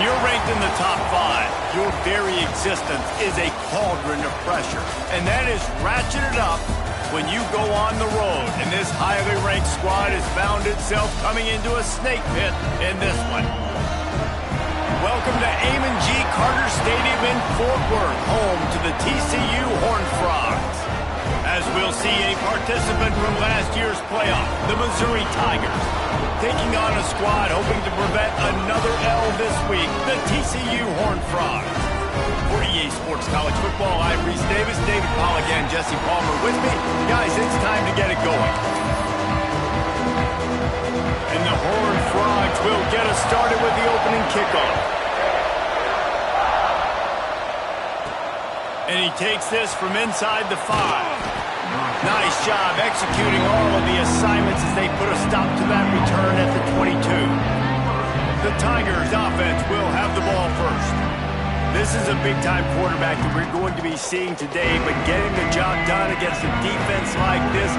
you're ranked in the top 5, your very existence is a cauldron of pressure. And that is ratcheted up when you go on the road. And this highly ranked squad has found itself coming into a snake pit in this one. Welcome to Amon G. Carter Stadium in Fort Worth, home to the TCU Horned Frogs. As we'll see a participant from last year's playoff, the Missouri Tigers, taking on a squad hoping to prevent another L this week, the TCU Horned Frogs. For EA Sports College Football, I'm Reese Davis, David Pollack, and Jesse Palmer with me. Guys, it's time to get it going. And the Horned Frogs will get us started with the opening kickoff. And he takes this from inside the 5. Nice job executing all of the assignments as they put a stop to that return at the 22. The Tigers offense will have the ball first. This is a big-time quarterback that we're going to be seeing today, but getting the job done against a defense like this,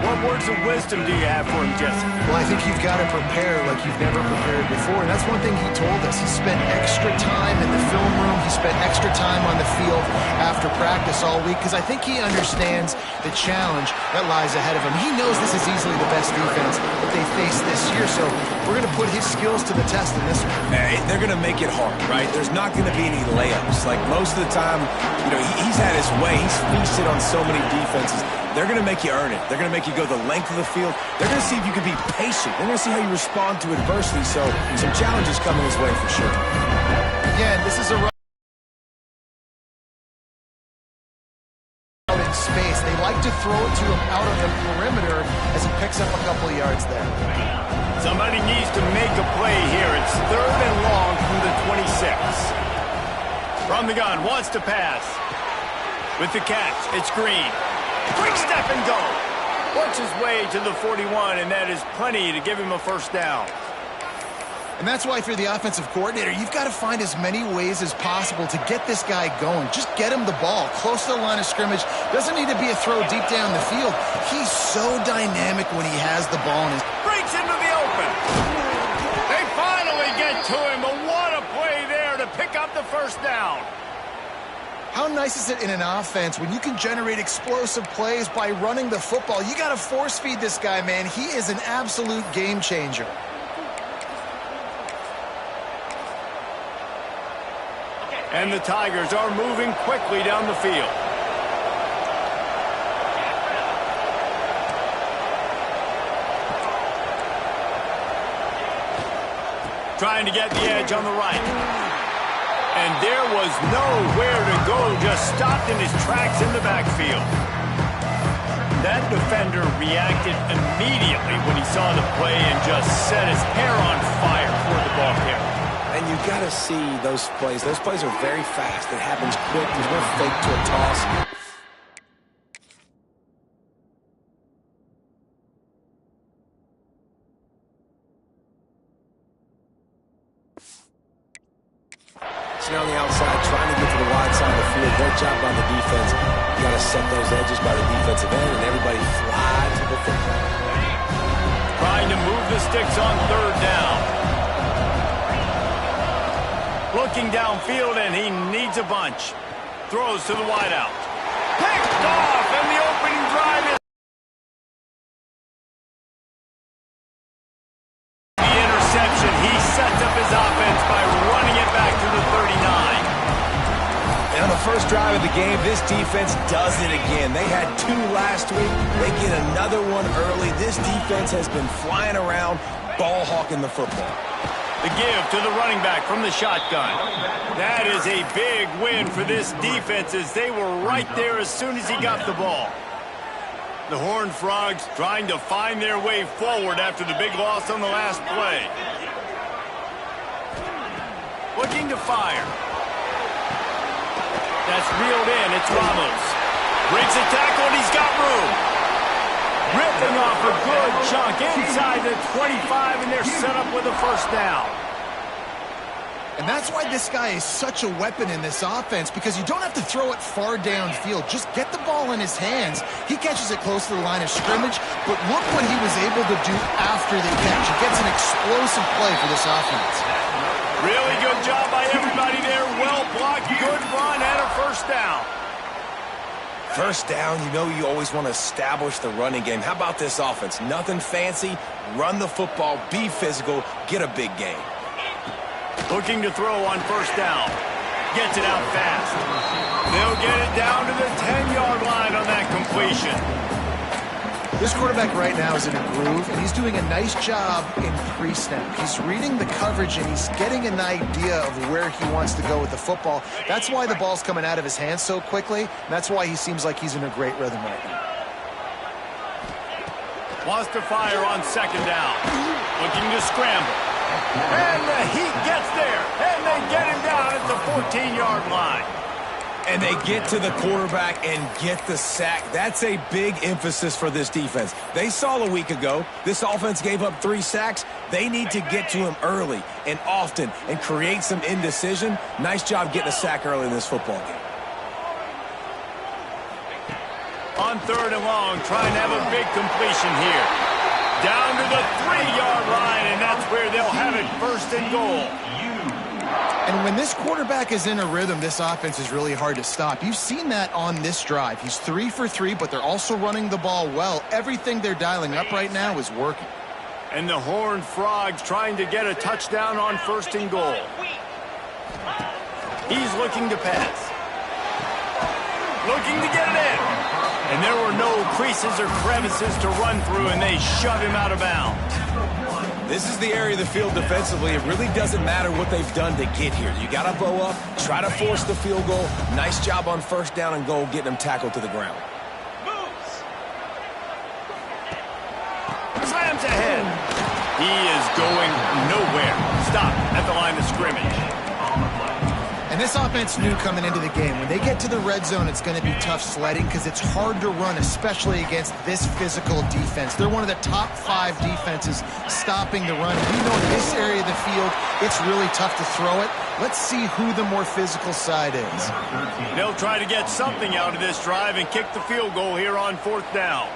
what words of wisdom do you have for him, Jesse? Well, I think you've got to prepare like you've never prepared before, and that's one thing he told us. He spent extra time in the film room. He spent extra time on the field after practice all week, because I think he understands the challenge that lies ahead of him. He knows this is easily the best defense that they face this year, so we're going to put his skills to the test in this one. They're going to make it hard, right? There's not going to be any layups. Like most of the time, you know, he's had his way. He's feasted on so many defenses. They're going to make you earn it. They're going to make you go the length of the field. They're going to see if you can be patient. They're going to see how you respond to adversity. So some challenges coming his way for sure. Again, this is a run out in space. They like to throw it to him out on the perimeter as he picks up a couple of yards there. Somebody needs to make a play here. It's 3rd and long from the 26. From the gun, wants to pass. With the catch, it's Green. Quick step and go. Works his way to the 41, and that is plenty to give him a first down. And that's why, if you're the offensive coordinator, you've got to find as many ways as possible to get this guy going. Just get him the ball close to the line of scrimmage. Doesn't need to be a throw deep down the field. He's so dynamic when he has the ball in his... Breaks into the open. They finally get to him, but what a play there to pick up the first down. How nice is it in an offense when you can generate explosive plays by running the football? You got to force feed this guy, man. He is an absolute game changer. And the Tigers are moving quickly down the field. Trying to get the edge on the right. And there was nowhere to go, just stopped in his tracks in the backfield. That defender reacted immediately when he saw the play and just set his hair on fire for the ball carrier. And you got to see those plays. Those plays are very fast. It happens quick. There's no fake to a toss. Now on the outside, trying to get to the wide side of the field. Great job by the defense. You got to set those edges by the defensive end, and everybody fly to the football. Trying to move the sticks on 3rd down. Looking downfield, and he needs a bunch. Throws to the wideout. Picked off, and the opening drive is... The interception. He sets up his offense by running it back to the 39. And on the first drive of the game, this defense does it again. They had 2 last week. They get another one early. This defense has been flying around, ball hawking the football. The give to the running back from the shotgun. That is a big win for this defense as they were right there as soon as he got the ball. The Horned Frogs trying to find their way forward after the big loss on the last play. Looking to fire. That's reeled in. It's Ramos. Breaks a tackle, and he's got room. Ripping off a good chunk inside the 25, and they're set up with a first down. And that's why this guy is such a weapon in this offense, because you don't have to throw it far downfield. Just get the ball in his hands. He catches it close to the line of scrimmage, but look what he was able to do after the catch. He gets an explosive play for this offense. Really good job by everybody there. Well blocked, good run, and a first down. First down, you know you always want to establish the running game. How about this offense? Nothing fancy. Run the football, be physical, get a big gain. Looking to throw on first down. Gets it out fast. They'll get it down to the 10-yard line on that completion. This quarterback right now is in a groove, and he's doing a nice job in pre-snap. He's reading the coverage, and he's getting an idea of where he wants to go with the football. That's why the ball's coming out of his hands so quickly, and that's why he seems like he's in a great rhythm right now. Wants to fire on second down. Looking to scramble. And the heat gets there, and they get him down at the 14-yard line. And they get to the quarterback and get the sack. That's a big emphasis for this defense. They saw a week ago, this offense gave up 3 sacks. They need to get to him early and often and create some indecision. Nice job getting a sack early in this football game. On third and long, trying to have a big completion here. Down to the 3-yard line, and that's where they'll have it, first and goal. And when this quarterback is in a rhythm, this offense is really hard to stop. You've seen that on this drive. He's 3 for 3, but they're also running the ball well. Everything they're dialing up right now is working. And the Horned Frogs trying to get a touchdown on first and goal. He's looking to pass. Looking to get it in. And there were no creases or crevices to run through, and they shove him out of bounds. This is the area of the field defensively. It really doesn't matter what they've done to get here. You got to bow up, try to force the field goal. Nice job on first down and goal, getting them tackled to the ground. Slams ahead. He is going nowhere. Stop at the line of scrimmage. And this offense knew coming into the game, when they get to the red zone, it's going to be tough sledding because it's hard to run, especially against this physical defense. They're one of the top 5 defenses stopping the run. We know in this area of the field, it's really tough to throw it. Let's see who the more physical side is. They'll try to get something out of this drive and kick the field goal here on fourth down.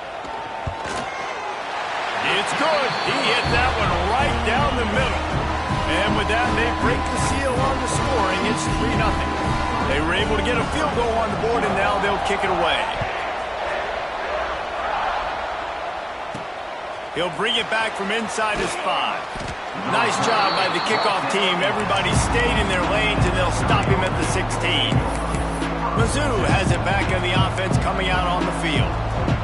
It's good. He hit that one right down the middle. And with that, they break the seal on the scoring. It's 3-0. They were able to get a field goal on the board, and now they'll kick it away. He'll bring it back from inside his 5. Nice job by the kickoff team. Everybody stayed in their lanes, and they'll stop him at the 16. Mizzou has it back on the offense coming out on the field.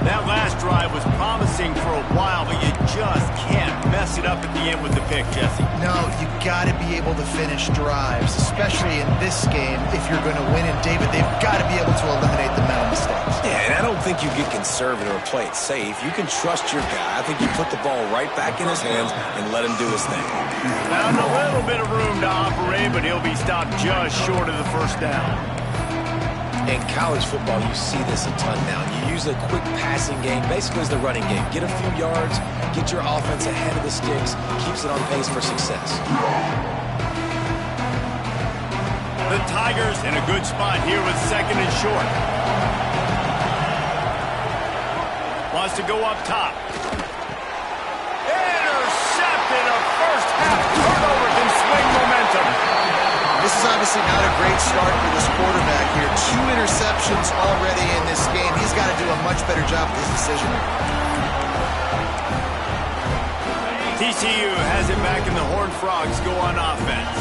That last drive was promising for a while, but you just can't mess it up at the end with the pick, Jesse. No, you got to be able to finish drives, especially in this game if you're going to win. And, David, they've got to be able to eliminate the mental mistakes. Yeah, and I don't think you get conservative or play it safe. You can trust your guy. I think you put the ball right back in his hands and let him do his thing. Found a little bit of room to operate, but he'll be stopped just short of the first down. In college football, you see this a ton now. You use a quick passing game, basically as the running game. Get a few yards, get your offense ahead of the sticks, keeps it on pace for success. The Tigers in a good spot here with second and short. Wants to go up top. Intercepted. A first half turnover can swing momentum. This is obviously not a great start for this quarterback here. 2 interceptions already in this game. He's got to do a much better job with his decision. TCU has it back, and the Horned Frogs go on offense.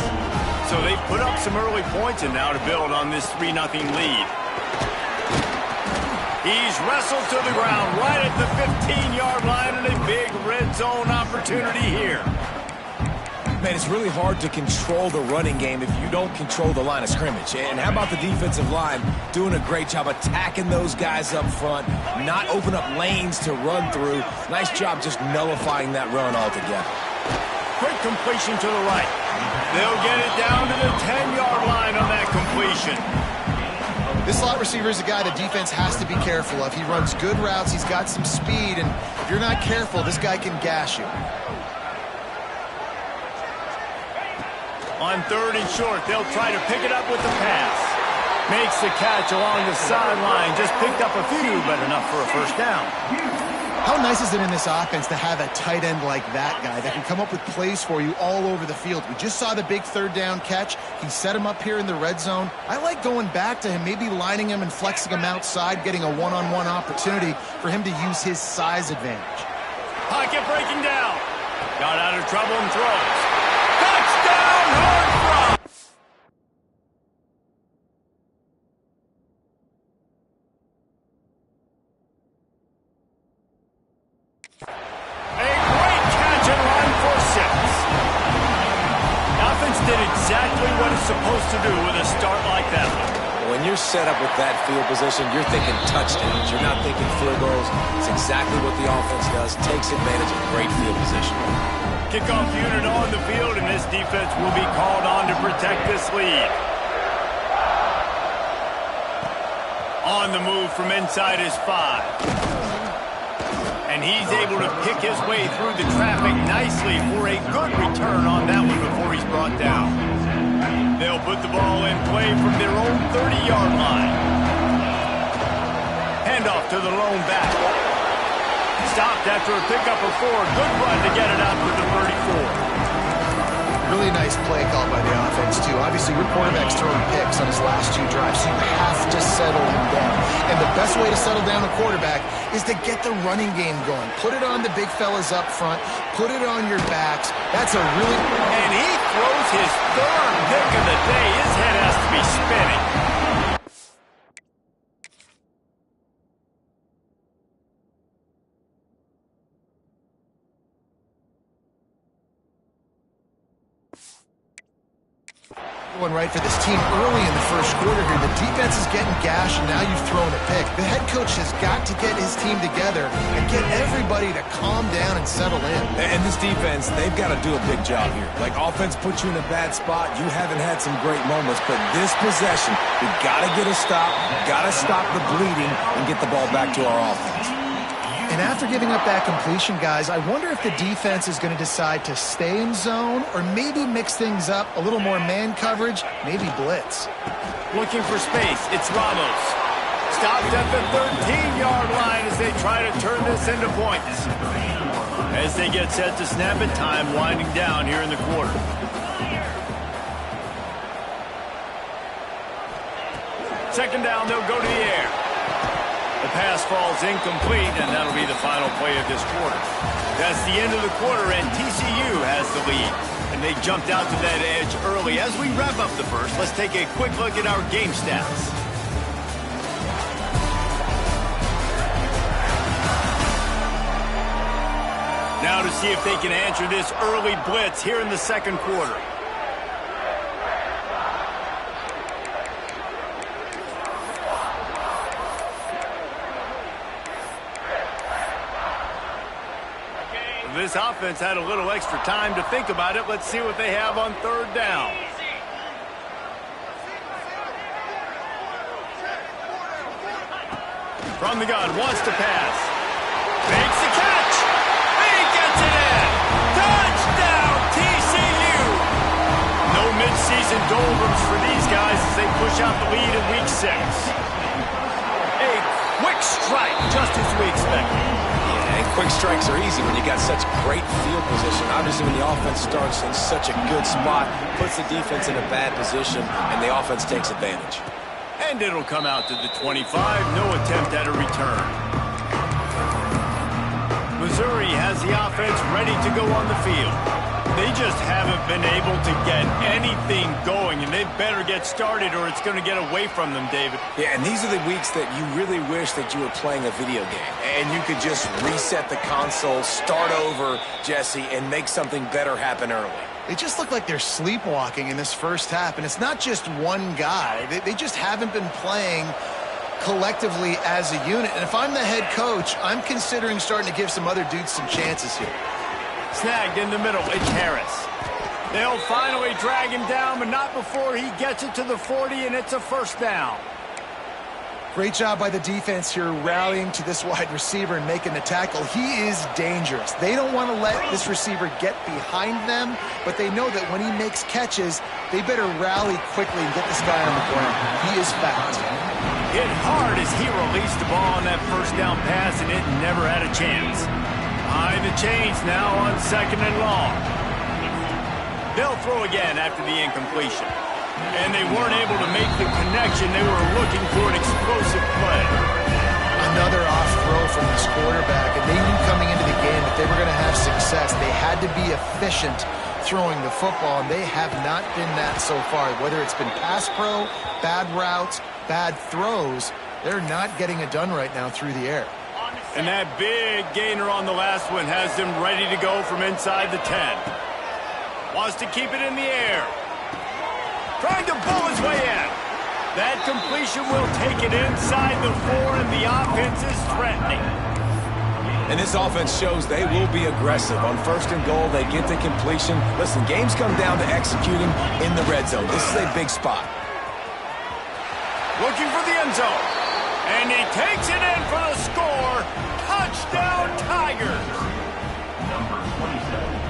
So they put up some early points and now to build on this 3-0 lead. He's wrestled to the ground right at the 15-yard line, and a big red zone opportunity here. Man, it's really hard to control the running game if you don't control the line of scrimmage. And how about the defensive line doing a great job attacking those guys up front, not open up lanes to run through. Nice job just nullifying that run altogether. Quick completion to the right. They'll get it down to the 10-yard line on that completion. This slot receiver is a guy the defense has to be careful of. He runs good routes. He's got some speed, and if you're not careful, this guy can gash you. On third and short, they'll try to pick it up with the pass. Makes the catch along the sideline. Just picked up a few, but enough for a first down. How nice is it in this offense to have a tight end like that guy that can come up with plays for you all over the field? We just saw the big third down catch. He set him up here in the red zone. I like going back to him, maybe lining him and flexing him outside, getting a one-on-one opportunity for him to use his size advantage. Pocket breaking down. Got out of trouble and throws. Touchdown, hard front. Did exactly what it's supposed to do with a start like that one. When you're set up with that field position, you're thinking touchdowns. You're not thinking field goals. It's exactly what the offense does. Takes advantage of great field position. Kickoff unit on the field, and this defense will be called on to protect this lead. On the move from inside his 5. And he's able to pick his way through the traffic nicely for a good return on that one before he's brought down. They'll put the ball in play from their own 30-yard line. Handoff to the lone back. Stopped after a pickup of 4. Good run to get it out to the 34. Really nice play call by the offense, too. Obviously, your quarterback's throwing picks on his last 2 drives, so you have to settle him down. And the best way to settle down a quarterback is to get the running game going. Put it on the big fellas up front. Put it on your backs. That's a really... And he throws his 3rd pick of the day. His head has to be spinning. One right for this team early in the first quarter here. The defense is getting gashed, and now you've thrown a pick. The head coach has got to get his team together and get everybody to calm down and settle in. And this defense, they've got to do a big job here. Like, offense puts you in a bad spot. You haven't had some great moments, but this possession, we got to get a stop, got to stop the bleeding, and get the ball back to our offense. And after giving up that completion, guys, I wonder if the defense is going to decide to stay in zone or maybe mix things up, a little more man coverage, maybe blitz. Looking for space, it's Ramos. Stopped at the 13-yard line as they try to turn this into points. As they get set to snap it, time winding down here in the quarter. Second down, they'll go to the air. The pass falls incomplete, and that'll be the final play of this quarter. That's the end of the quarter, and TCU has the lead. And they jumped out to that edge early. As we wrap up the first, let's take a quick look at our game stats. Now to see if they can answer this early blitz here in the second quarter. This offense had a little extra time to think about it. Let's see what they have on 3rd down. From the gun, wants to pass. Makes the catch. He gets it in. Touchdown, TCU. No midseason doldrums for these guys as they push out the lead in Week 6. A quick strike, just as we expected. And quick strikes are easy when you got such great field position. Obviously, when the offense starts in such a good spot, puts the defense in a bad position, and the offense takes advantage. And it'll come out to the 25. No attempt at a return. Missouri has the offense ready to go on the field. They just haven't been able to get anything going, and they better get started or it's going to get away from them, David. Yeah, and these are the weeks that you really wish that you were playing a video game, and you could just reset the console, start over, Jesse, and make something better happen early. They just look like they're sleepwalking in this first half, and it's not just one guy. They just haven't been playing collectively as a unit. And if I'm the head coach, I'm considering starting to give some other dudes some chances here. Snagged in the middle, it's Harris. They'll finally drag him down, but not before he gets it to the 40, and it's a first down. Great job by the defense here rallying to this wide receiver and making the tackle. He is dangerous. They don't want to let this receiver get behind them, but they know that when he makes catches, they better rally quickly and get this guy on the ground. He is fast. Hit hard as he released the ball on that first down pass, and it never had a chance. Behind the chains now on 2nd and long. They'll throw again after the incompletion. And they weren't able to make the connection. They were looking for an explosive play. Another off throw from this quarterback, and they knew coming into the game that they were going to have success. They had to be efficient throwing the football, and they have not been that so far. Whether it's been pass pro, bad routes, bad throws, they're not getting it done right now through the air. And that big gainer on the last one has them ready to go from inside the 10. Wants to keep it in the air. Trying to bull his way in. That completion will take it inside the 4, and the offense is threatening. And this offense shows they will be aggressive. On 1st and goal, they get the completion. Listen, games come down to executing in the red zone. This is a big spot. Looking for the end zone. And he takes it in for the score. Touchdown, Tigers.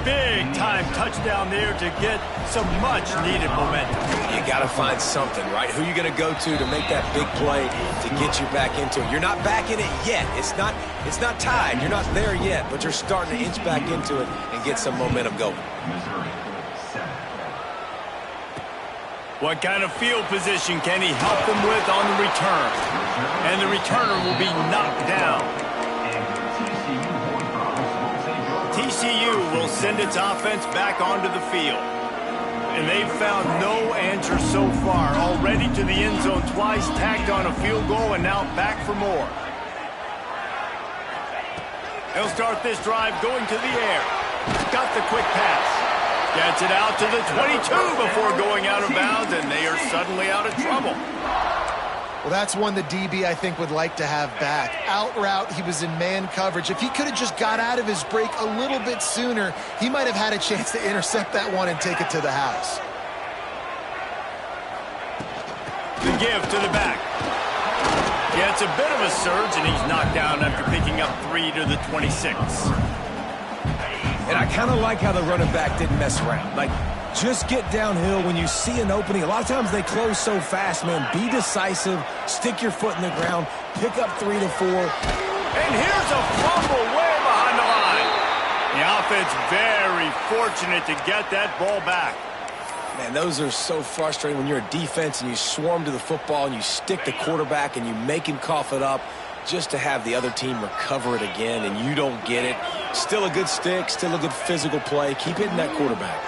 Big-time touchdown there to get some much-needed momentum. You got to find something, right? Who you going to go to make that big play to get you back into it? You're not back in it yet. It's not tied. You're not there yet, but you're starting to inch back into it and get some momentum going. What kind of field position can he help them with on the return? And the returner will be knocked down. TCU will send its offense back onto the field. And they've found no answer so far. Already to the end zone twice, tacked on a field goal, and now back for more. They'll start this drive going to the air. Got the quick pass. Gets it out to the 22 before going out of bounds, and they are suddenly out of trouble. Well, that's one the DB, I think, would like to have back. Out route, he was in man coverage. If he could have just got out of his break a little bit sooner, he might have had a chance to intercept that one and take it to the house. The give to the back. Yeah, it's a bit of a surge, and he's knocked down after picking up 3 to the 26. And I kind of like how the running back didn't mess around. Like, just get downhill when you see an opening. A lot of times they close so fast, man. Be decisive. Stick your foot in the ground. Pick up 3 to 4. And here's a fumble way behind the line. The offense very fortunate to get that ball back. Man, those are so frustrating when you're a defense and you swarm to the football and you stick the quarterback and you make him cough it up just to have the other team recover it again and you don't get it. Still a good stick, still a good physical play. Keep hitting that quarterback.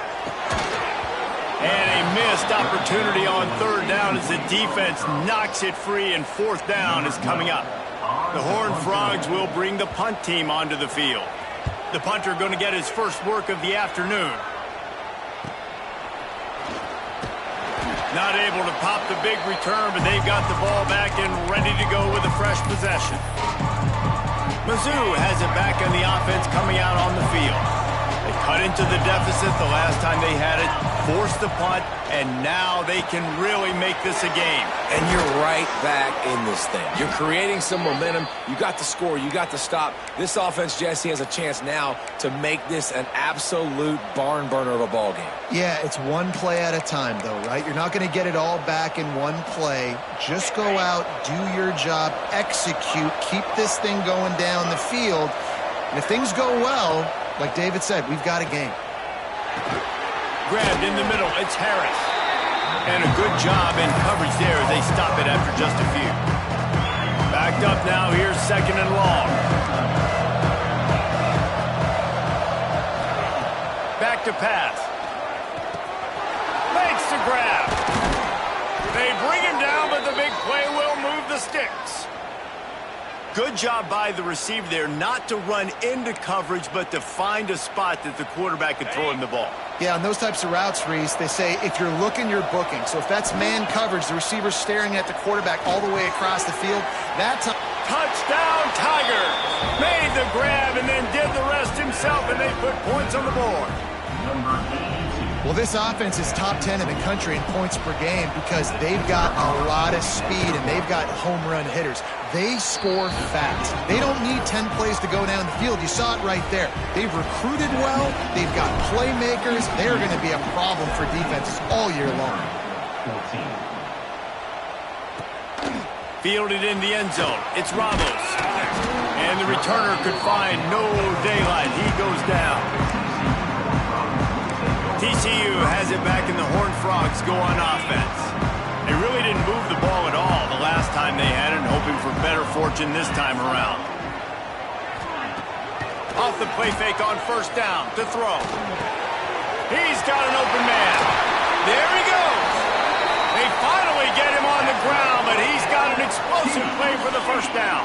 And a missed opportunity on 3rd down as the defense knocks it free, and 4th down is coming up. The Horned Frogs will bring the punt team onto the field. The punter going to get his first work of the afternoon. Not able to pop the big return, but they've got the ball back and ready to go with a fresh possession. Mizzou has it back on the offense coming out on the field. They cut into the deficit the last time they had it, forced the punt, and now they can really make this a game. And you're right back in this thing. You're creating some momentum. You got the score. You got the stop. This offense, Jesse, has a chance now to make this an absolute barn burner of a ball game. Yeah, it's one play at a time, though, right? You're not going to get it all back in one play. Just go out, do your job, execute, keep this thing going down the field. And if things go well, like David said, we've got a game. Grabbed in the middle, it's Harris. And a good job in coverage there as they stop it after just a few. Backed up now, here's 2nd and long. Back to pass. Makes the grab. They bring him down, but the big play will move the sticks. Good job by the receiver there not to run into coverage, but to find a spot that the quarterback could throw him the ball. Yeah, on those types of routes, Reese, they say if you're looking, you're booking. So if that's man coverage, the receiver's staring at the quarterback all the way across the field, that's a touchdown, Tigers! Made the grab and then did the rest himself, and they put points on the board. Well, this offense is top 10 in the country in points per game because they've got a lot of speed and they've got home run hitters. They score fast. They don't need 10 plays to go down the field. You saw it right there. They've recruited well. They've got playmakers. They're going to be a problem for defenses all year long. Fielded in the end zone. It's Ramos. And the returner could find no daylight. He goes down. TCU has it back, and the Horned Frogs go on offense. They really didn't move the ball at all the last time they had it, hoping for better fortune this time around. Off the play fake on first down to throw. He's got an open man. There he goes. They finally get him on the ground, but he's got an explosive play for the first down.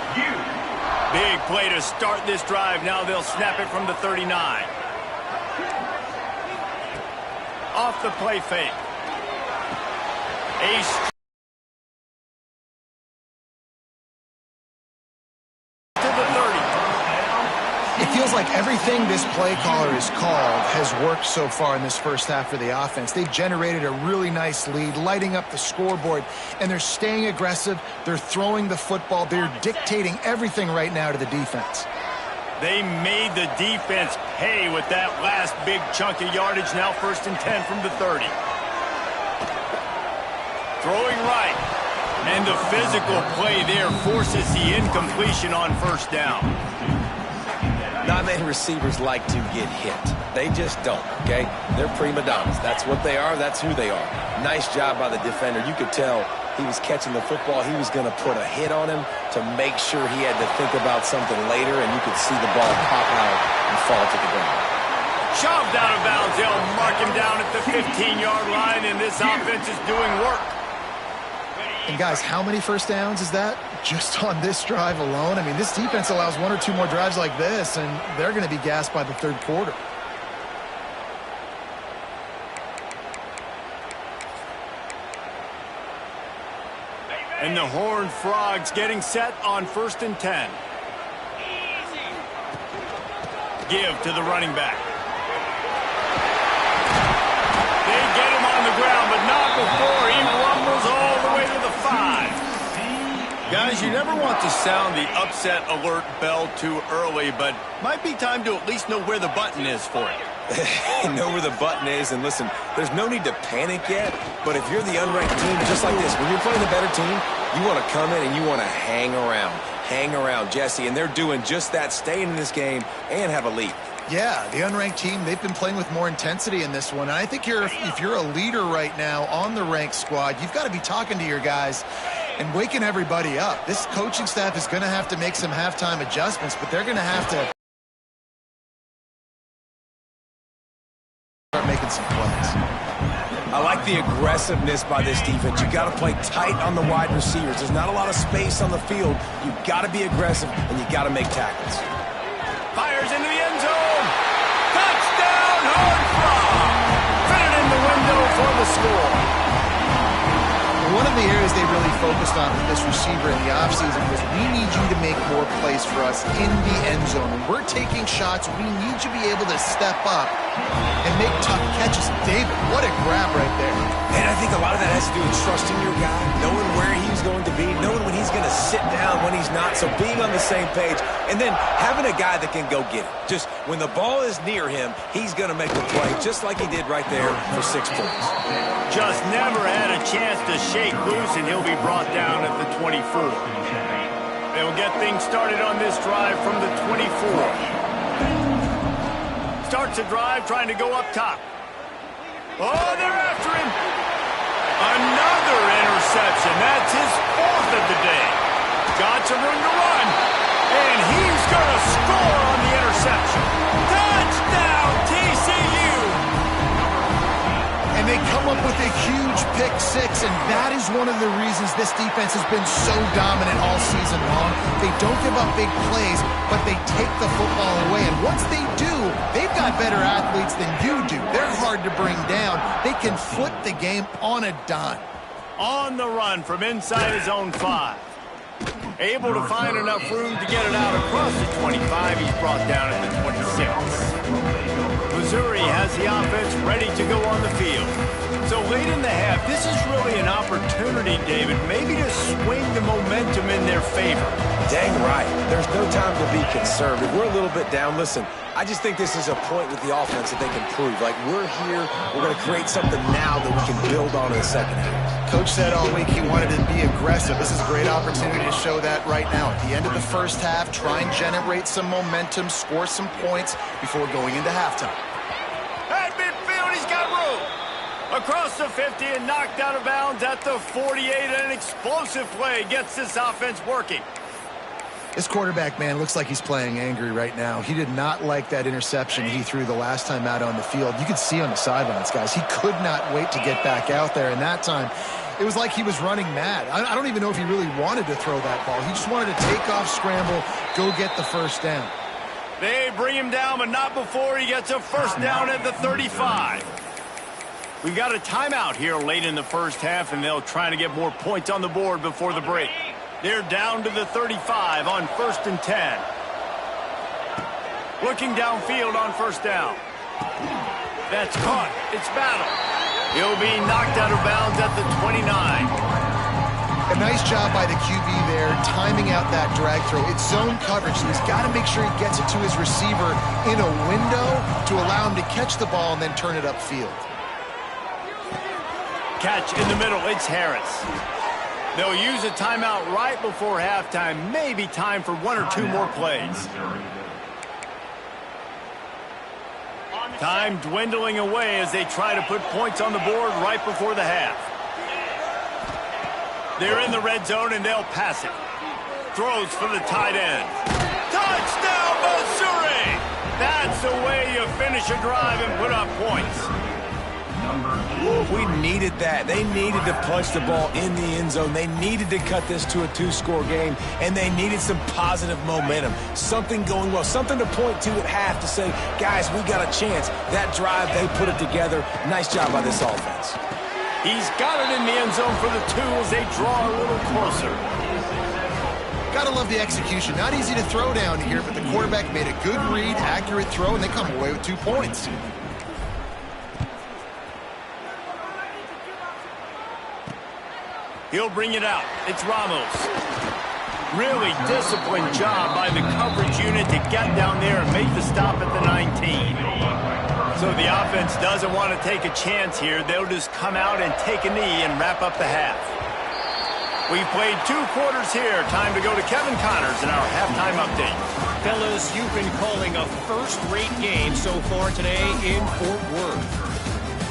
Big play to start this drive. Now they'll snap it from the 39. Off the play fake. To the 30. It feels like everything this play caller has called has worked so far in this first half for the offense. They've generated a really nice lead, lighting up the scoreboard, and they're staying aggressive. They're throwing the football. They're dictating everything right now to the defense. They made the defense pay with that last big chunk of yardage. Now 1st and 10 from the 30. Throwing right. And the physical play there forces the incompletion on first down. Not many receivers like to get hit. They just don't, okay? They're prima donnas. That's what they are. That's who they are. Nice job by the defender. You could tell he was catching the football. He was going to put a hit on him to make sure he had to think about something later, and you could see the ball pop out and fall to the ground. Shoved out of bounds. They'll mark him down at the 15-yard line, and this offense is doing work. And guys, how many first downs is that just on this drive alone? I mean, this defense allows 1 or 2 more drives like this, and they're going to be gassed by the third quarter. And the Horned Frogs getting set on 1st and 10. Give to the running back. They get him on the ground, but not before he rumbles all the way to the 5. Guys, you never want to sound the upset alert bell too early, but might be time to at least know where the button is for it. Know where the button is, and listen, there's no need to panic yet, but if you're the unranked team, just like this, when you're playing the better team, you want to come in and you want to hang around Jesse, and they're doing just that, staying in this game and have a lead. Yeah, the unranked team, they've been playing with more intensity in this one, and I think if you're a leader right now on the ranked squad, you've got to be talking to your guys and waking everybody up. This coaching staff is going to have to make some halftime adjustments, but they're going to have to start making some plays. I like the aggressiveness by this defense. You got to play tight on the wide receivers. There's not a lot of space on the field. You got to be aggressive, and you got to make tackles. Fires into the end zone. Touchdown, Horned Frog. Fit it in the window for the score. One of the areas they really focused on with this receiver in the offseason was we need you to make more plays for us in the end zone. When we're taking shots, we need you to be able to step up and make tough catches. David, what a grab right there. And I think a lot of that has to do with trusting your guy, knowing where he's going to be, knowing when he's going to sit down, when he's not, so being on the same page, and then having a guy that can go get it. Just when the ball is near him, he's going to make the play, just like he did right there for 6 points. Just never had a chance to shake loose, and he'll be brought down at the 24. They'll get things started on this drive from the 24. Starts a drive trying to go up top. Oh, they're after him. Another interception. That's his 4th of the day. Got some room to run. And he's going to score on the interception. Touchdown, TCU. And they come up with a huge pick 6, and that is one of the reasons this defense has been so dominant all season long. They don't give up big plays, but they take the football away. And once they do, they've got better athletes than you do. They're hard to bring down. They can flip the game on a dime. On the run from inside his own 5. Able to find enough room to get it out across the 25. He's brought down at the 26. Missouri has the offense ready to go on the field. So late in the the half, this is really an opportunity, David, maybe to swing the momentum in their favor. Dang right. There's no time to be concerned. If we're a little bit down, listen, I just think this is a point with the offense that they can prove. Like, we're here, we're going to create something now that we can build on in the second half. Coach said all week he wanted to be aggressive. This is a great opportunity to show that right now. At the end of the first half, try and generate some momentum, score some points before going into halftime. At midfield, he's got room. Across the 50 and knocked out of bounds at the 48. An explosive play gets this offense working. This quarterback, man, looks like he's playing angry right now. He did not like that interception he threw the last time out on the field. You could see on the sidelines, guys. He could not wait to get back out there, and that time it was like he was running mad. I don't even know if he really wanted to throw that ball. He just wanted to take off, scramble, go get the first down. They bring him down, but not before he gets a first down at the 35. We've got a timeout here late in the first half, and they'll try to get more points on the board before the break. They're down to the 35 on 1st and 10. Looking downfield on first down. That's caught. It's battle. He'll be knocked out of bounds at the 29. A nice job by the QB there, timing out that drag throw. It's zone coverage, so he's got to make sure he gets it to his receiver in a window to allow him to catch the ball and then turn it upfield. Catch in the middle. It's Harris. They'll use a timeout right before halftime. Maybe time for one or two more plays. Time dwindling away as they try to put points on the board right before the half. They're in the red zone, and they'll pass it. Throws for the tight end. Touchdown, Missouri! That's the way you finish a drive and put up points. We needed that. They needed to punch the ball in the end zone. They needed to cut this to a two-score game, and they needed some positive momentum. Something going well, something to point to at half to say, guys, we got a chance. That drive, they put it together. Nice job by this offense. He's got it in the end zone for the two as they draw a little closer. Gotta love the execution. Not easy to throw down here, but the quarterback made a good read, accurate throw, and they come away with 2 points. He'll bring it out. It's Ramos. Really disciplined job by the coverage unit to get down there and make the stop at the 19. So the offense doesn't want to take a chance here. They'll just come out and take a knee and wrap up the half. We've played 2 quarters here. Time to go to Kevin Connors in our halftime update. Fellas, you've been calling a first-rate game so far today in Fort Worth.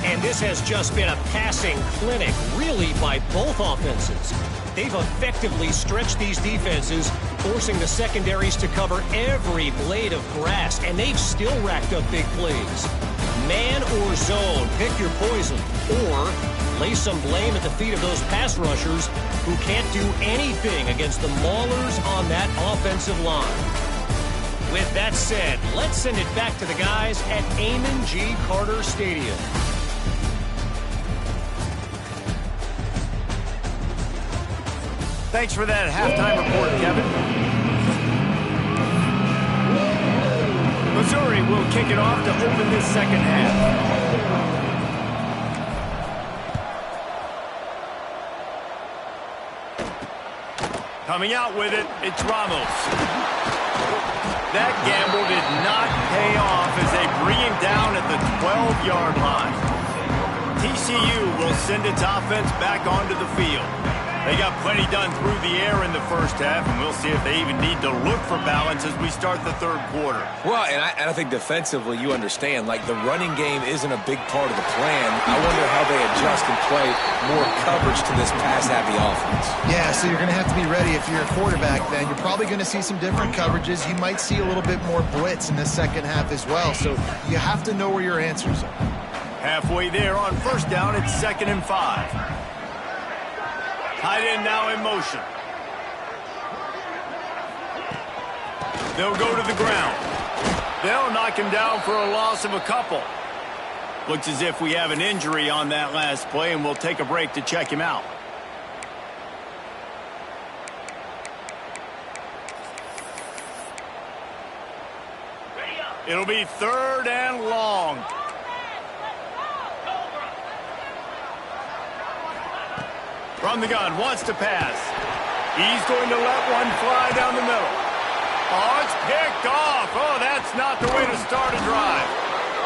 And this has just been a passing clinic, really, by both offenses. They've effectively stretched these defenses, forcing the secondaries to cover every blade of grass, and they've still racked up big plays. Man or zone, pick your poison, or lay some blame at the feet of those pass rushers who can't do anything against the maulers on that offensive line. With that said, let's send it back to the guys at Amon G. Carter Stadium. Thanks for that halftime report, Kevin. Missouri will kick it off to open this second half. Coming out with it, it's Ramos. That gamble did not pay off as they bring him down at the 12-yard line. TCU will send its offense back onto the field. They got plenty done through the air in the first half, and we'll see if they even need to look for balance as we start the third quarter. Well, and I think defensively, you understand, like, the running game isn't a big part of the plan. I wonder how they adjust and play more coverage to this pass-happy offense. Yeah, so you're going to have to be ready if you're a quarterback then. You're probably going to see some different coverages. You might see a little bit more blitz in the second half as well, so you have to know where your answers are. Halfway there on first down, it's 2nd and 5. Tight end now in motion. They'll go to the ground. They'll knock him down for a loss of a couple. Looks as if we have an injury on that last play, and we'll take a break to check him out. It'll be 3rd and long. From the gun, wants to pass. He's going to let one fly down the middle. Oh, it's picked off. Oh, that's not the way to start a drive.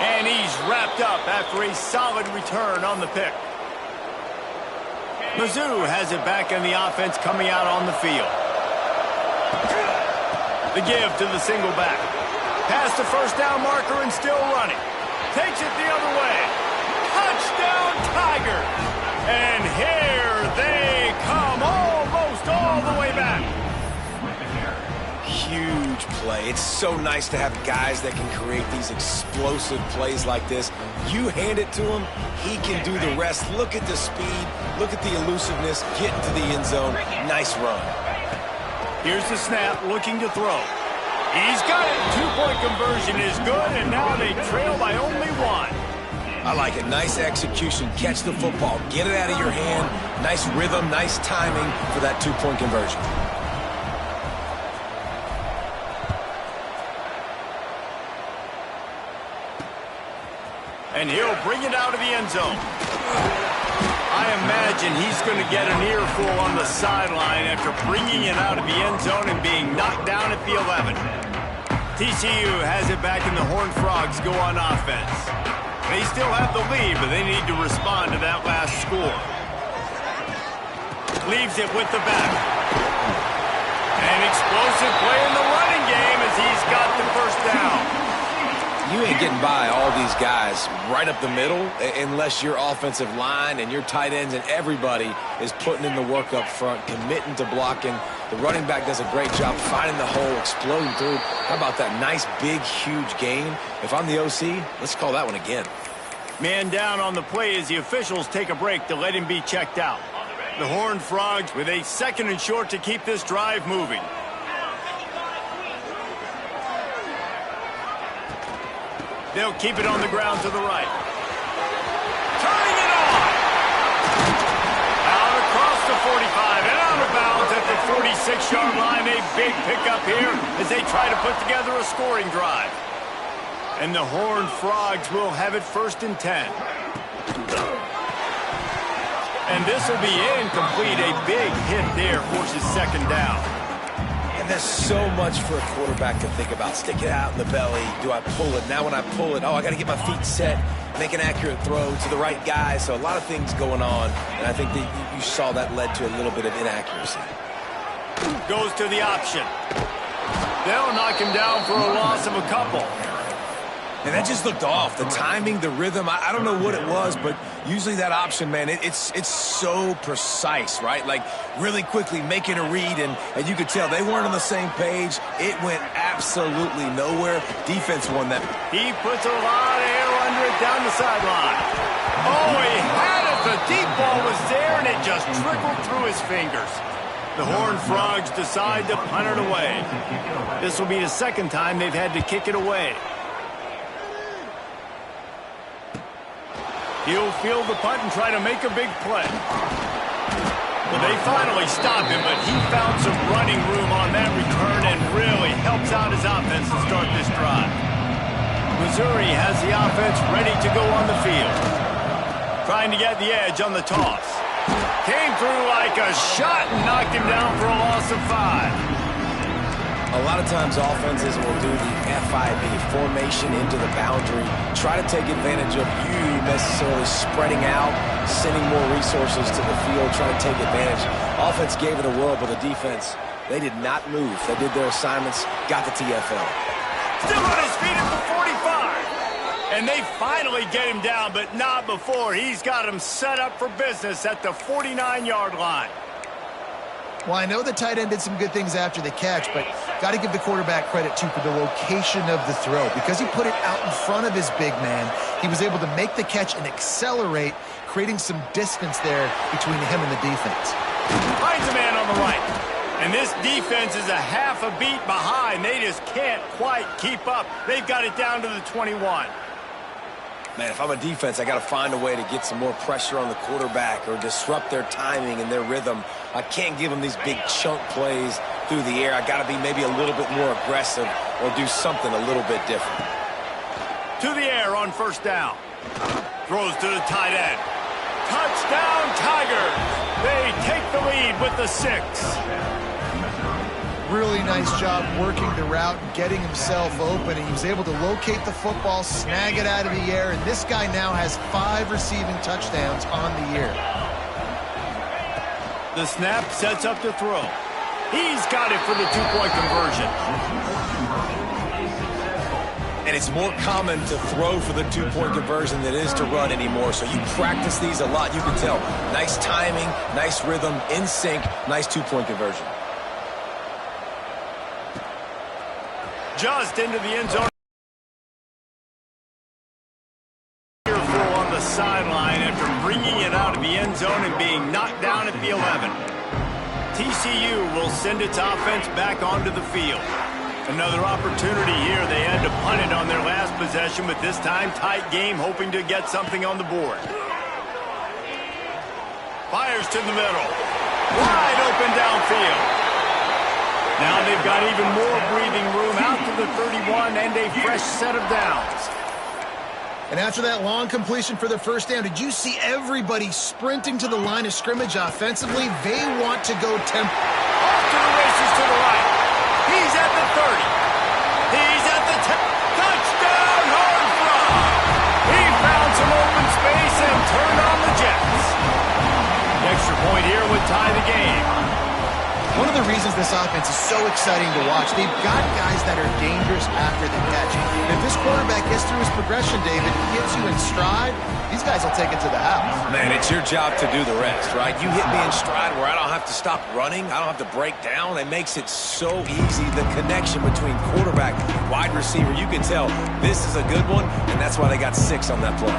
And he's wrapped up after a solid return on the pick. Mizzou has it back in the offense coming out on the field. The give to the single back. Past the first down marker and still running. Takes it the other way. Touchdown Tigers! And here they come, almost all the way back. Huge play. It's so nice to have guys that can create these explosive plays like this. You hand it to him, he can do the rest. Look at the speed, look at the elusiveness, get into the end zone. Nice run. Here's the snap, looking to throw. He's got it. Two-point conversion is good, and now they trail by only one. I like it. Nice execution. Catch the football. Get it out of your hand. Nice rhythm, nice timing for that two-point conversion. And he'll bring it out of the end zone. I imagine he's going to get an earful on the sideline after bringing it out of the end zone and being knocked down at the 11. TCU has it back and the Horned Frogs go on offense. They still have the lead, but they need to respond to that last score. Leaves it with the back. An explosive play in the running game as he's got the first down. You ain't getting by all these guys right up the middle unless your offensive line and your tight ends and everybody is putting in the work up front, committing to blocking. The running back does a great job finding the hole, exploding through. How about that nice, big, huge gain? If I'm the OC, let's call that one again. Man down on the play as the officials take a break to let him be checked out. The Horned Frogs with a 2nd and short to keep this drive moving. They'll keep it on the ground to the right. Turning it on! Out across the 45 and out of bounds at the 46-yard line. A big pickup here as they try to put together a scoring drive. And the Horned Frogs will have it 1st and 10. And this will be incomplete. A big hit there forces 2nd down. And there's so much for a quarterback to think about. Stick it out in the belly. Do I pull it? Now when I pull it, I got to get my feet set, make an accurate throw to the right guy. So a lot of things going on. And I think that you saw that led to a little bit of inaccuracy. Goes to the option. They'll knock him down for a loss of a couple. And that just looked off. The timing, the rhythm, I don't know what it was, but usually that option, man, it's so precise, right? Like really quickly making a read, and you could tell they weren't on the same page. It went absolutely nowhere. Defense won that. He puts a lot of air under it down the sideline. Oh, he had it. The deep ball was there, and it just trickled through his fingers. The Horned Frogs decide to punt it away. This will be the 2nd time they've had to kick it away. He'll field the punt and try to make a big play. Well, they finally stop him, but he found some running room on that return and really helps out his offense to start this drive. Missouri has the offense ready to go on the field. Trying to get the edge on the toss. Came through like a shot and knocked him down for a loss of 5. A lot of times offenses will do the FIB, formation into the boundary, try to take advantage of you necessarily spreading out, sending more resources to the field, trying to take advantage. Offense gave it a whirl, but the defense, they did not move. They did their assignments, got the TFL. Still on his feet at the 45. And they finally get him down, but not before. He's got him set up for business at the 49-yard line. Well, I know the tight end did some good things after the catch, but got to give the quarterback credit, too, for the location of the throw. Because he put it out in front of his big man, he was able to make the catch and accelerate, creating some distance there between him and the defense. Finds a man on the right. And this defense is a half a beat behind. They just can't quite keep up. They've got it down to the 21. Man, if I'm a defense, I got to find a way to get some more pressure on the quarterback or disrupt their timing and their rhythm. I can't give them these big chunk plays through the air. I got to be maybe a little bit more aggressive or do something a little bit different. To the air on 1st down. Throws to the tight end. Touchdown, Tigers. They take the lead with the 6. Really nice job working the route and getting himself open. And he was able to locate the football, snag it out of the air, and this guy now has 5 receiving touchdowns on the year. The snap sets up the throw. He's got it for the 2-point conversion. And it's more common to throw for the 2-point conversion than it is to run anymore. So you practice these a lot. You can tell. Nice timing, nice rhythm, in sync, nice 2-point conversion. Just into the end zone. Fearful on the sideline after bringing it out of the end zone and being knocked down at the 11. TCU will send its offense back onto the field. Another opportunity here. They had to punt it on their last possession, but this time tight game, hoping to get something on the board. Fires to the middle. Wide open downfield. Now they've got even more breathing room out to the 31 and a fresh set of downs. And after that long completion for the first down, did you see everybody sprinting to the line of scrimmage offensively? They want to go tempo. Off to the races to the right. He's at the 30. He's at the 10. Touchdown, hard front. He found some open space and turned on the Jets. The extra point here would tie the game. One of the reasons this offense is so exciting to watch, they've got guys that are dangerous after the catch. If this quarterback gets through his progression, David, gets you in stride, these guys will take it to the house. Man, it's your job to do the rest, right? You hit me in stride where I don't have to stop running. I don't have to break down. It makes it so easy. The connection between quarterback and wide receiver, you can tell this is a good one, and that's why they got 6 on that play.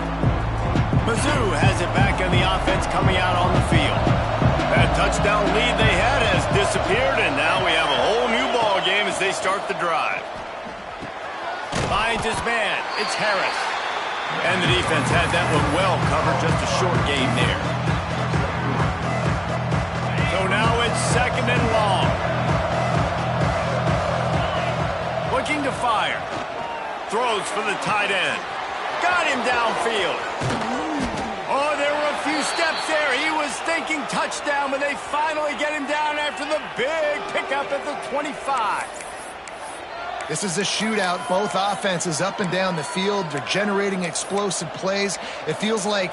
Mizzou has it back in the offense coming out on the field. That touchdown lead they had has disappeared, and now we have a whole new ball game as they start the drive. Finds his man. It's Harris. And the defense had that one well covered, just a short game there. So now it's 2nd and long. Looking to fire. Throws for the tight end. Got him downfield. Oh, there were a few steps there. He was thinking touchdown, but they finally get him down after the big pickup at the 25. This is a shootout. Both offenses up and down the field. They're generating explosive plays. It feels like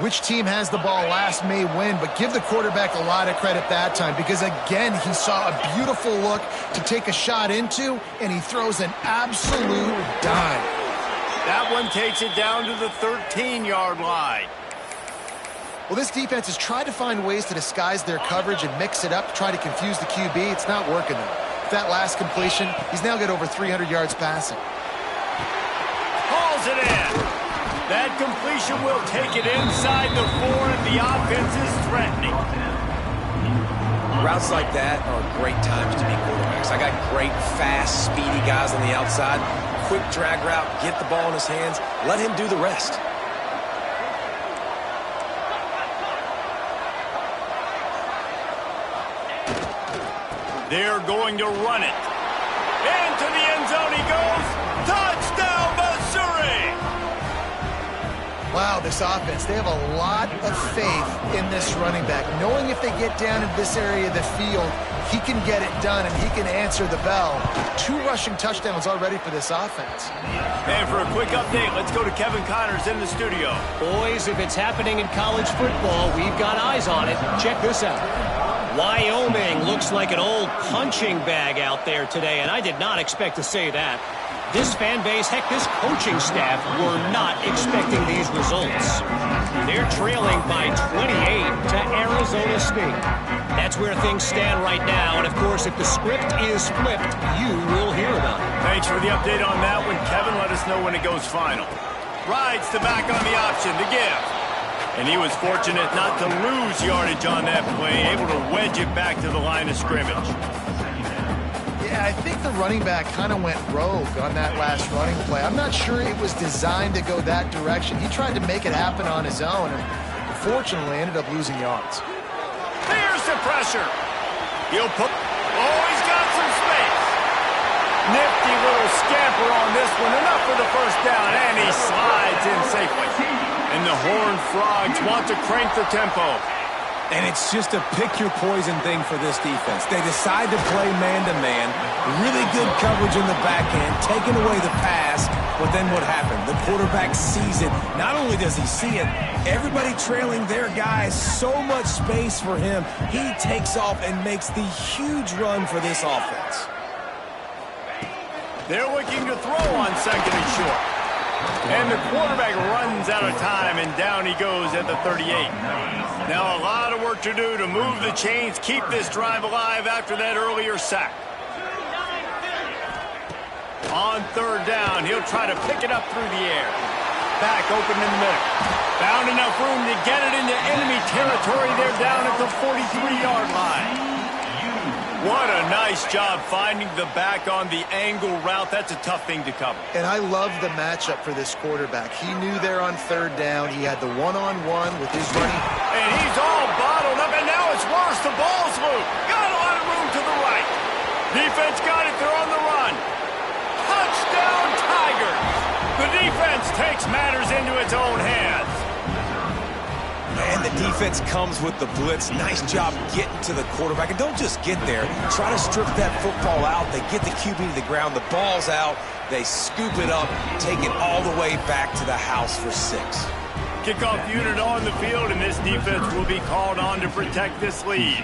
which team has the ball last may win, but give the quarterback a lot of credit that time because, again, he saw a beautiful look to take a shot into, and he throws an absolute dime. That one takes it down to the 13-yard line. Well, this defense has tried to find ways to disguise their coverage and mix it up to try to confuse the QB. It's not working, though. That last completion, he's now got over 300 yards passing. Hauls it in. That completion will take it inside the 4, and the offense is threatening. Routes like that are great times to be quarterbacks. I got great, fast, speedy guys on the outside. Quick drag route, get the ball in his hands, let him do the rest. They're going to run it. Into the end zone he goes. Touchdown, Missouri! Wow, this offense, they have a lot of faith in this running back. Knowing if they get down in this area of the field, he can get it done and he can answer the bell. 2 rushing touchdowns already for this offense. And for a quick update, let's go to Kevin Connors in the studio. Boys, if it's happening in college football, we've got eyes on it. Check this out. Wyoming looks like an old punching bag out there today, and I did not expect to say that. This fan base, heck, this coaching staff were not expecting these results. They're trailing by 28 to Arizona State. That's where things stand right now, and of course, if the script is flipped, you will hear about it. Thanks for the update on that one, Kevin. Let us know when it goes final. Rides the back on the option to give. And he was fortunate not to lose yardage on that play, able to wedge it back to the line of scrimmage. Yeah, I think the running back kind of went rogue on that last running play. I'm not sure it was designed to go that direction. He tried to make it happen on his own, and unfortunately ended up losing yards. There's the pressure. He'll put... Oh, he's got some space. Nifty little scamper on this one. Enough for the first down, and he slides in safely. And the horn Frogs want to crank the tempo. And it's just a pick-your-poison thing for this defense. They decide to play man-to-man, really good coverage in the back end, taking away the pass, but then what happened? The quarterback sees it. Not only does he see it, everybody trailing their guys, so much space for him. He takes off and makes the huge run for this offense. They're looking to throw on second and short. And the quarterback runs out of time, and down he goes at the 38. Now a lot of work to do to move the chains, keep this drive alive after that earlier sack. On third down, he'll try to pick it up through the air. Back open in the middle. Found enough room to get it into enemy territory. They're down at the 43-yard line. What a nice job finding the back on the angle route. That's a tough thing to cover. And I love the matchup for this quarterback. He knew there on third down. He had the one-on-one with his running. And he's all bottled up, and now it's worse. The ball's loose. Got a lot of room to the right. Defense got it. They're on the run. Touchdown, Tigers. The defense takes matters into its own hands. And the defense comes with the blitz. Nice job getting to the quarterback. And don't just get there. Try to strip that football out. They get the QB to the ground. The ball's out. They scoop it up, take it all the way back to the house for 6. Kickoff unit on the field, and this defense will be called on to protect this lead.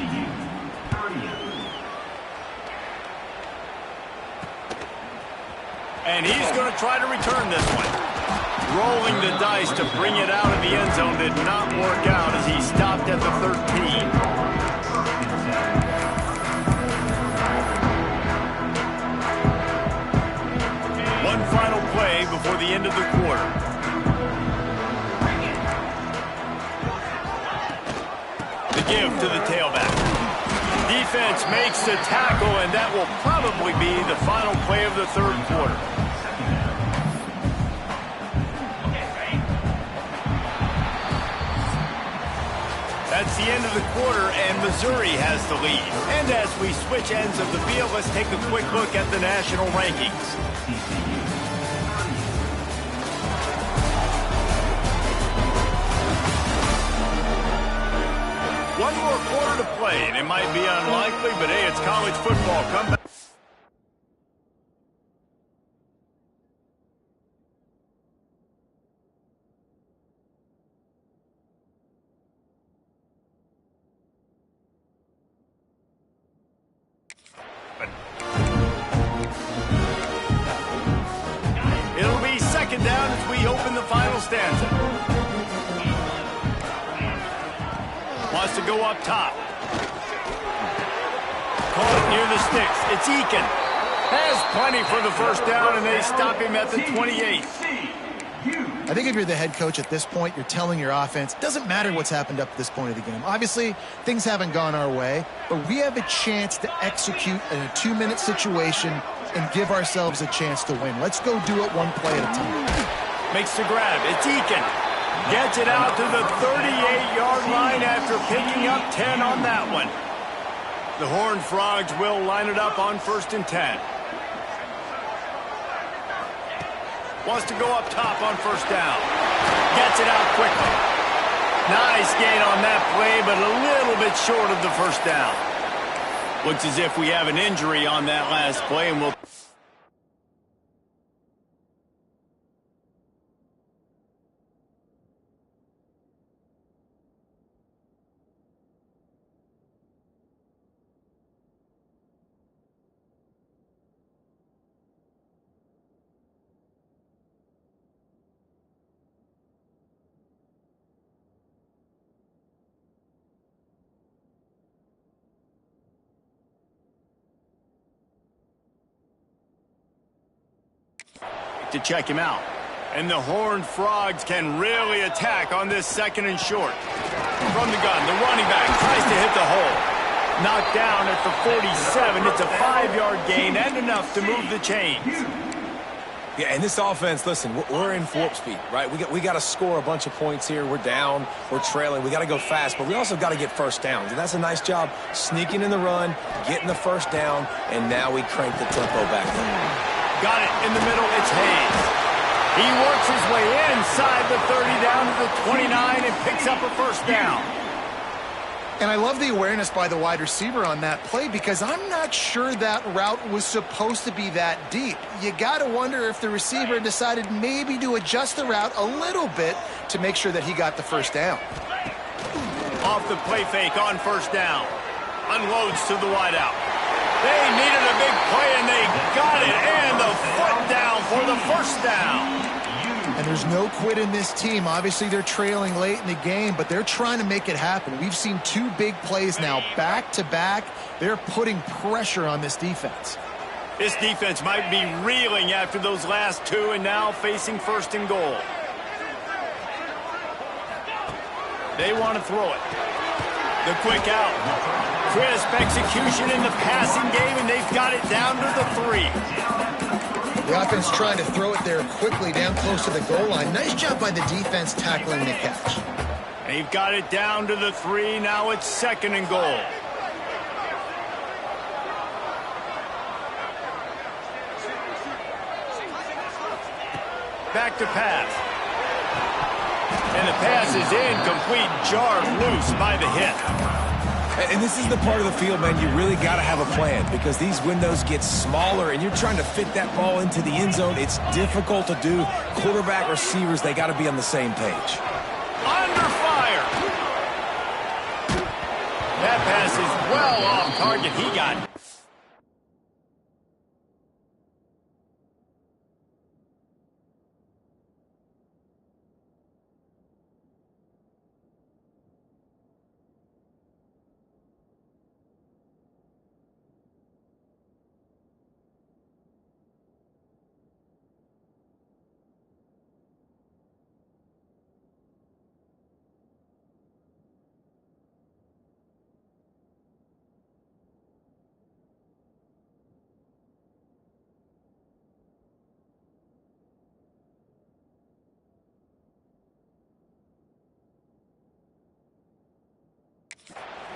And he's going to try to return this one. Rolling the dice to bring it out of the end zone did not work out as he stopped at the 13. One final play before the end of the quarter. The give to the tailback. Defense makes the tackle, and that will probably be the final play of the third quarter. That's the end of the quarter, and Missouri has the lead. And as we switch ends of the field, let's take a quick look at the national rankings. One more quarter to play, and it might be unlikely, but hey, it's college football. Come back. It'll be second down as we open the final stanza. Wants to go up top. Caught near the sticks. It's Eakin. Has plenty for the first down, and they stop him at the 28. I think if you're the head coach at this point, you're telling your offense, doesn't matter what's happened up to this point of the game. Obviously, things haven't gone our way, but we have a chance to execute in a 2-minute situation and give ourselves a chance to win. Let's go do it one play at a time. Makes the grab. It's Eakin. Gets it out to the 38-yard line after picking up 10 on that one. The Horned Frogs will line it up on 1st and 10. Wants to go up top on 1st down. Gets it out quickly. Nice gain on that play, but a little bit short of the 1st down. Looks as if we have an injury on that last play, and we'll... to check him out. And the Horned Frogs can really attack on this 2nd and short. From the gun, the running back tries to hit the hole. Knocked down at the 47. It's a 5-yard gain and enough to move the chains. Yeah, and this offense, listen, we're in warp speed, right? We got to score a bunch of points here. We're down, we're trailing. We got to go fast, but we also got to get first downs. And that's a nice job sneaking in the run, getting the first down, and now we crank the tempo back up. Got it in the middle. It's Hayes. He works his way inside the 30 down to the the 29 and picks up a first down. And I love the awareness by the wide receiver on that play because I'm not sure that route was supposed to be that deep. You got to wonder if the receiver decided maybe to adjust the route a little bit to make sure that he got the first down. Off the play fake on first down. Unloads to the wideout. They needed a big play, and they got it. And the foot down for the first down. And there's no quit in this team. Obviously, they're trailing late in the game, but they're trying to make it happen. We've seen two big plays now, back-to-back. They're putting pressure on this defense. This defense might be reeling after those last two and now facing first and goal. They want to throw it. The quick out. Crisp execution in the passing game, and they've got it down to the 3. The offense trying to throw it there quickly down close to the goal line. Nice job by the defense tackling the catch. They've got it down to the 3. Now it's second and goal. Back to pass. And the pass is incomplete, jarred loose by the hit. And this is the part of the field, man, you really got to have a plan because these windows get smaller and you're trying to fit that ball into the end zone. It's difficult to do. Quarterback, receivers, they got to be on the same page. Under fire. That pass is well off target. He got it.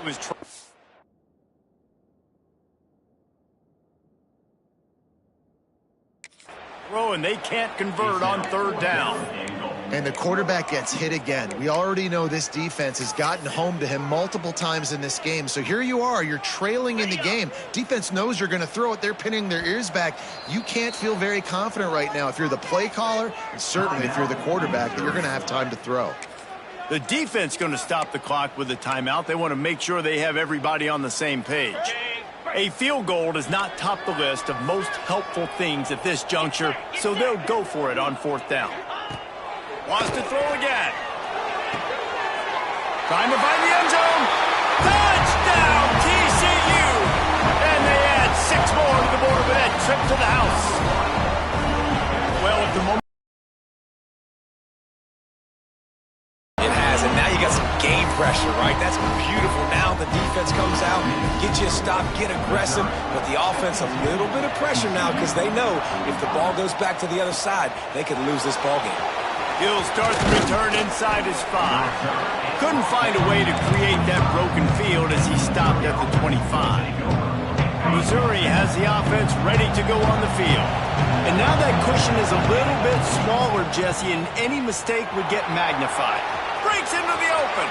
Was throwing. They can't convert on third down. And the quarterback gets hit again. We already know this defense has gotten home to him multiple times in this game. So here you are, you're trailing in the game. Defense knows you're going to throw it. They're pinning their ears back. You can't feel very confident right now if you're the play caller, and certainly if you're the quarterback, that you're going to have time to throw. The defense going to stop the clock with a timeout. They want to make sure they have everybody on the same page. A field goal does not top the list of most helpful things at this juncture, so they'll go for it on fourth down. Wants to throw again. Trying to find the end zone. Touchdown, TCU! And they add 6 more to the board with that trip to the house. Well, at the moment. Game pressure, right? That's beautiful. Now the defense comes out, get you a stop, get aggressive, but the offense a little bit of pressure now because they know if the ball goes back to the other side, they could lose this ball game. He'll start the return inside his 5. Couldn't find a way to create that broken field as he stopped at the 25. Missouri has the offense ready to go on the field. And now that cushion is a little bit smaller, Jesse, and any mistake would get magnified. Breaks into the open.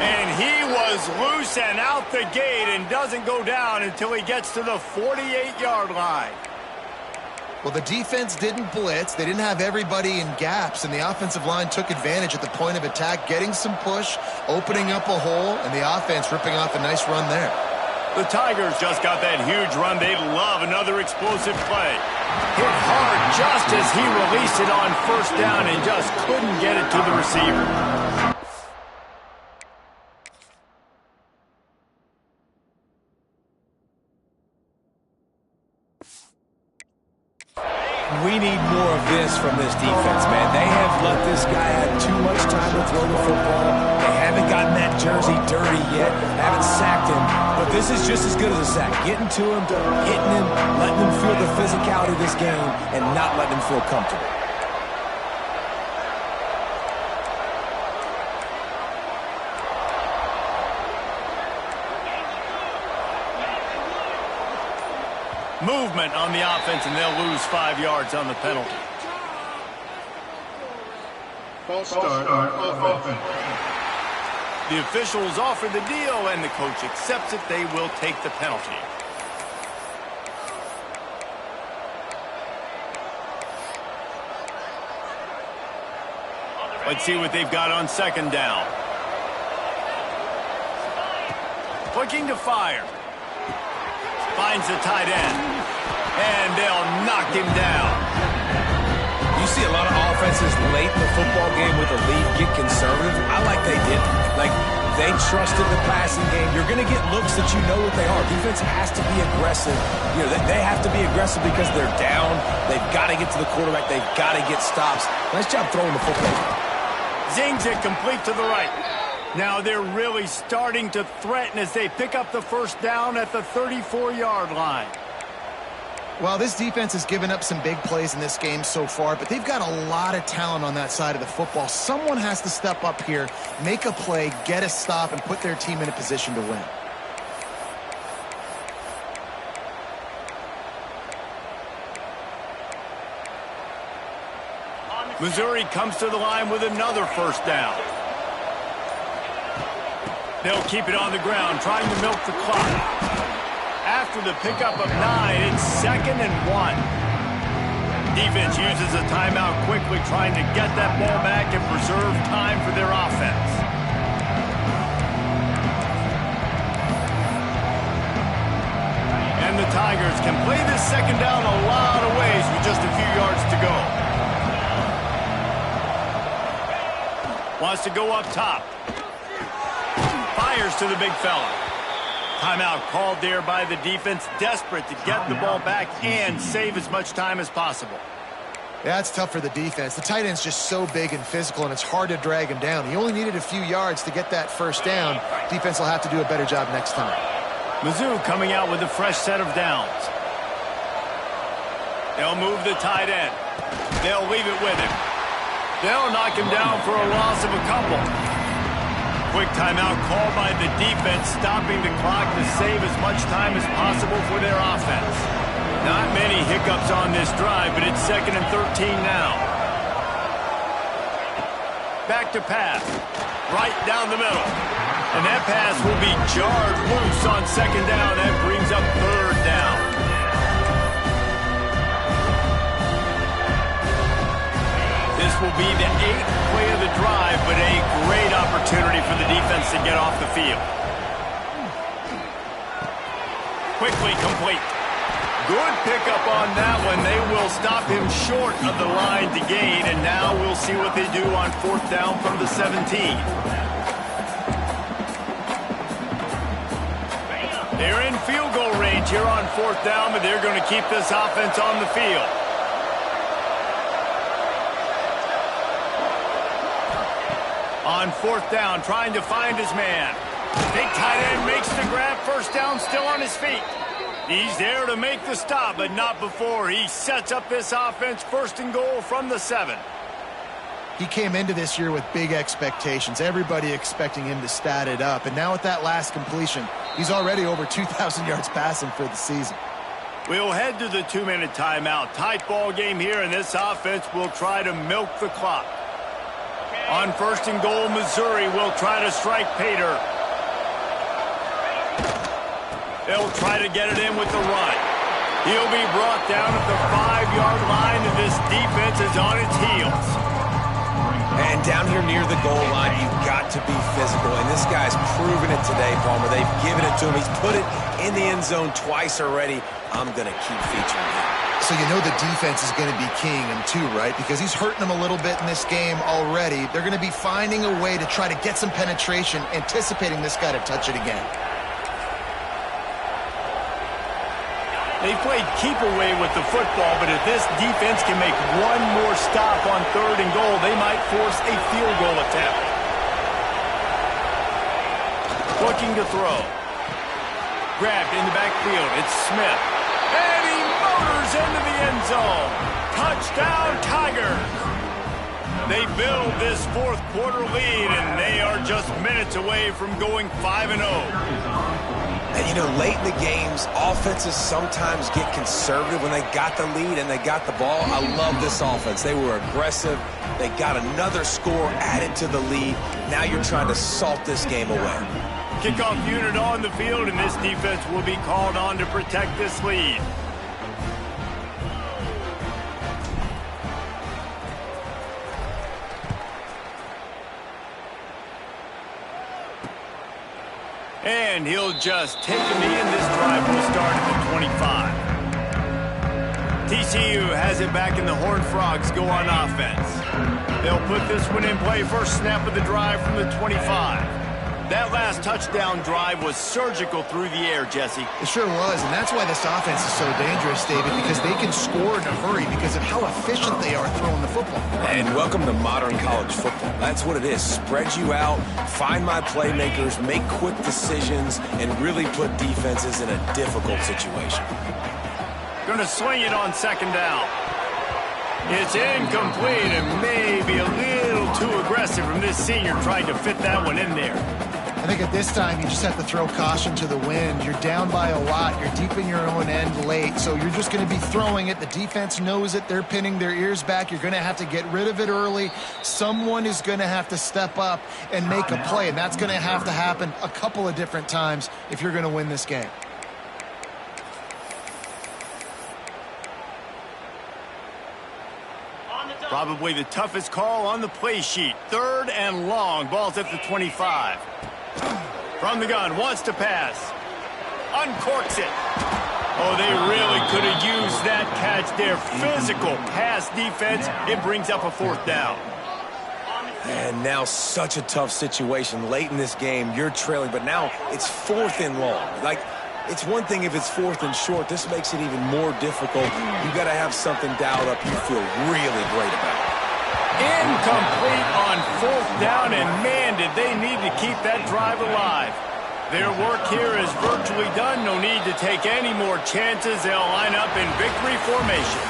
And he was loose and out the gate and doesn't go down until he gets to the 48-yard line. Well, the defense didn't blitz. They didn't have everybody in gaps, and the offensive line took advantage at the point of attack, getting some push, opening up a hole, and the offense ripping off a nice run there. The Tigers just got that huge run. They love another explosive play. Hit hard just as he released it on first down and just couldn't get it to the receiver. We need more of this from this defense, man. They have let this guy have too much time to throw the football. They haven't gotten that jersey dirty yet, haven't sacked him. But this is just as good as a sack. Getting to him, hitting him, letting him feel the physicality of this game, and not letting him feel comfortable. Movement on the offense, and they'll lose 5 yards on the penalty. False start on offense. The officials offer the deal, and the coach accepts it. They will take the penalty. Let's see what they've got on second down. Looking to fire. Finds the tight end. And they'll knock him down. You see a lot of offenses late in the football game with a lead get conservative. I like they didn't. Like, they trusted the passing game. You're going to get looks that you know what they are. Defense has to be aggressive. You know, they have to be aggressive because they're down. They've got to get to the quarterback. They've got to get stops. Nice job throwing the football. Zings it complete to the right. Now they're really starting to threaten as they pick up the first down at the 34-yard line. Well, this defense has given up some big plays in this game so far, but they've got a lot of talent on that side of the football. Someone has to step up here, make a play, get a stop, and put their team in a position to win. Missouri comes to the line with another first down. They'll keep it on the ground, trying to milk the clock. After the pickup of 9, it's 2nd and 1. Defense uses a timeout quickly, trying to get that ball back and preserve time for their offense. And the Tigers can play this second down a lot of ways with just a few yards to go. Wants to go up top. Fires to the big fella. Timeout called there by the defense, desperate to get the ball back and save as much time as possible. Yeah, it's tough for the defense. The tight end's just so big and physical, and it's hard to drag him down. He only needed a few yards to get that first down. Defense will have to do a better job next time. Mizzou coming out with a fresh set of downs. They'll move the tight end. They'll leave it with him. They'll knock him down for a loss of a couple. Quick timeout called by the defense, stopping the clock to save as much time as possible for their offense. Not many hiccups on this drive, but it's 2nd and 13 now. Back to pass. Right down the middle. And that pass will be jarred loose on second down. That brings up third down. This will be the 8th play of the drive, but a great opportunity for the defense to get off the field. Quickly complete. Good pickup on that one. They will stop him short of the line to gain, and now we'll see what they do on 4th down from the 17. They're in field goal range here on 4th down, but they're going to keep this offense on the field. On 4th down, trying to find his man. Big tight end makes the grab. First down, still on his feet. He's there to make the stop, but not before. He sets up this offense 1st and goal from the 7. He came into this year with big expectations. Everybody expecting him to stat it up. And now with that last completion, he's already over 2,000 yards passing for the season. We'll head to the 2-minute timeout. Tight ball game here, and this offense will try to milk the clock. On 1st and goal, Missouri will try to strike Pater. They'll try to get it in with the run. He'll be brought down at the 5-yard line, and this defense is on its heels. And down here near the goal line, you've got to be physical. And this guy's proven it today, Palmer. They've given it to him. He's put it in the end zone twice already. I'm going to keep featuring him. So you know the defense is going to be keying him too, right? Because he's hurting them a little bit in this game already. They're going to be finding a way to try to get some penetration, anticipating this guy to touch it again. They played keep away with the football, but if this defense can make one more stop on 3rd and goal, they might force a field goal attempt. Looking to throw. Grabbed in the backfield. It's Smith. And he motors into the end zone. Touchdown, Tigers. They build this fourth quarter lead, and they are just minutes away from going 5-0. And, you know, late in the games, offenses sometimes get conservative when they got the lead and they got the ball. I love this offense. They were aggressive. They got another score added to the lead. Now you're trying to salt this game away. Kickoff unit on the field, and this defense will be called on to protect this lead. And he'll just take a knee, and this drive will start at the 25. TCU has it back, and the Horned Frogs go on offense. They'll put this one in play. First snap of the drive from the 25. That last touchdown drive was surgical through the air, Jesse. It sure was, and that's why this offense is so dangerous, David, because they can score in a hurry because of how efficient they are throwing the football. And welcome to modern college football. That's what it is. Spread you out, find my playmakers, make quick decisions, and really put defenses in a difficult situation. Going to swing it on second down. It's incomplete and maybe a little too aggressive from this senior trying to fit that one in there. I think at this time you just have to throw caution to the wind. You're down by a lot. You're deep in your own end late, so you're just going to be throwing it. The defense knows it. They're pinning their ears back. You're going to have to get rid of it early. Someone is going to have to step up and make a play, and that's going to have to happen a couple of different times if you're going to win this game. Probably the toughest call on the play sheet. 3rd and long. Ball's at the 25. From the gun, wants to pass. Uncorks it. Oh, they really could have used that catch there. Physical pass defense. It brings up a 4th down. And now such a tough situation. Late in this game, you're trailing, but now it's 4th and long. Like, it's one thing if it's 4th and short. This makes it even more difficult. You got to have something dialed up you feel really great about. Incomplete on 4th down, and man, did they need to keep that drive alive. Their work here is virtually done. No need to take any more chances. They'll line up in victory formation.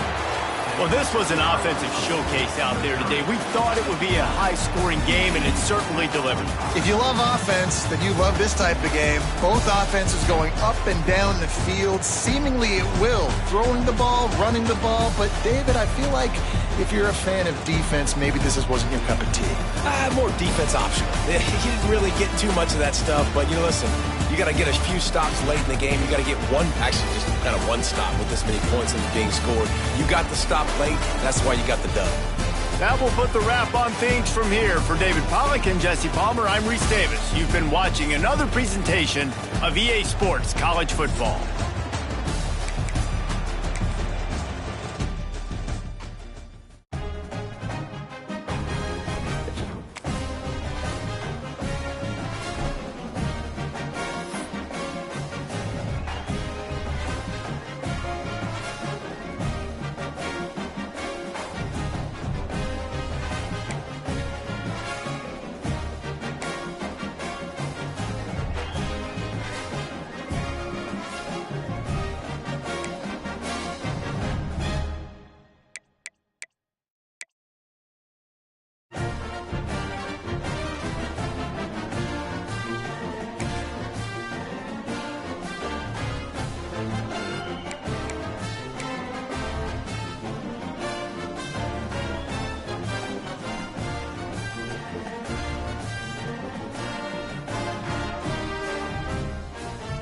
Well, this was an offensive showcase out there today. We thought it would be a high-scoring game, and it certainly delivered. If you love offense, then you love this type of game. Both offenses going up and down the field, seemingly at will. Throwing the ball, running the ball. But, David, I feel like if you're a fan of defense, maybe this wasn't your cup of tea. More defense optional. You didn't really get too much of that stuff, but, you know, listen, you got to get a few stops late in the game. You got to get just kind of one stop with this many points being scored. You got the stop late. That's why you got the dub. That will put the wrap on things from here. For David Pollack and Jesse Palmer, I'm Reese Davis. You've been watching another presentation of EA Sports College Football.